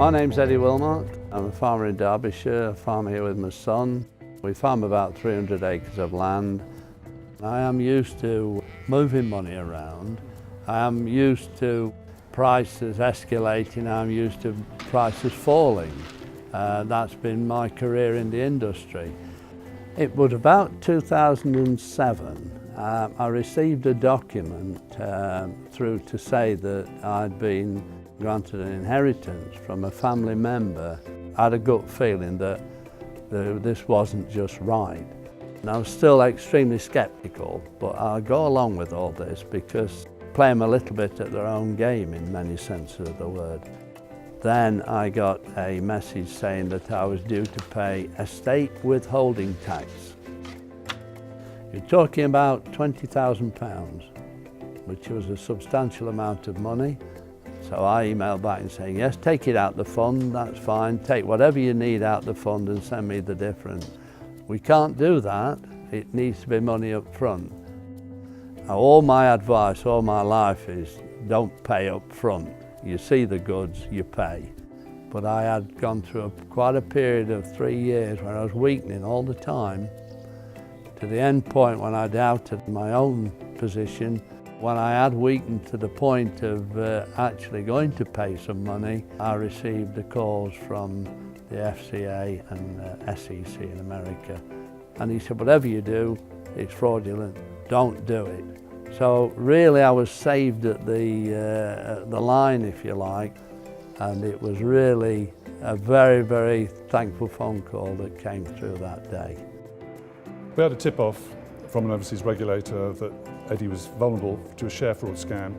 My name's Eddie Wilmot. I'm a farmer in Derbyshire. I farm here with my son. We farm about 300 acres of land. I am used to moving money around. I am used to prices escalating. I'm used to prices falling. That's been my career in the industry. It was about 2007. I received a document through to say that I'd been granted an inheritance from a family member. I had a gut feeling that this wasn't just right. And I was still extremely sceptical, but I go along with all this because play them a little bit at their own game in many senses of the word. Then I got a message saying that I was due to pay estate withholding tax. You're talking about £20,000, which was a substantial amount of money. So I emailed back and saying, yes, take it out the fund, that's fine. Take whatever you need out the fund and send me the difference. We can't do that. It needs to be money up front. Now, all my advice all my life is don't pay up front. You see the goods, you pay. But I had gone through quite a period of 3 years where I was weakening all the time, to the end point when I doubted my own position. When I had weakened to the point of actually going to pay some money, I received the calls from the FCA and SEC in America. And he said, whatever you do, it's fraudulent, don't do it. So really I was saved at the line, if you like, and it was really a very, very thankful phone call that came through that day. We had a tip-off from an overseas regulator that Eddie was vulnerable to a share fraud scam.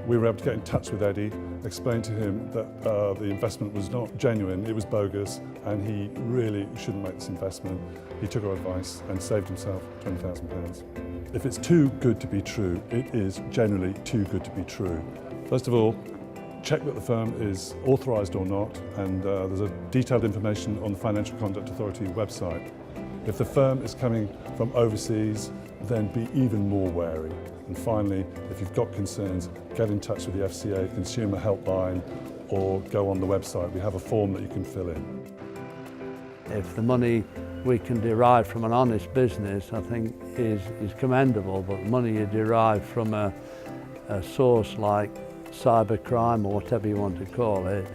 We were able to get in touch with Eddie, explain to him that the investment was not genuine, it was bogus, and he really shouldn't make this investment. He took our advice and saved himself £20,000. If it's too good to be true, it is generally too good to be true. First of all, check that the firm is authorised or not, and there's a detailed information on the Financial Conduct Authority website. If the firm is coming from overseas, then be even more wary. And finally, if you've got concerns, get in touch with the FCA Consumer Helpline or go on the website. We have a form that you can fill in. If the money we can derive from an honest business, I think is commendable, but money you derive from a source like cybercrime or whatever you want to call it,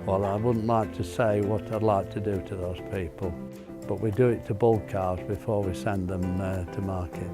well, I wouldn't like to say what I'd like to do to those people. But we do it to bull calves before we send them to market.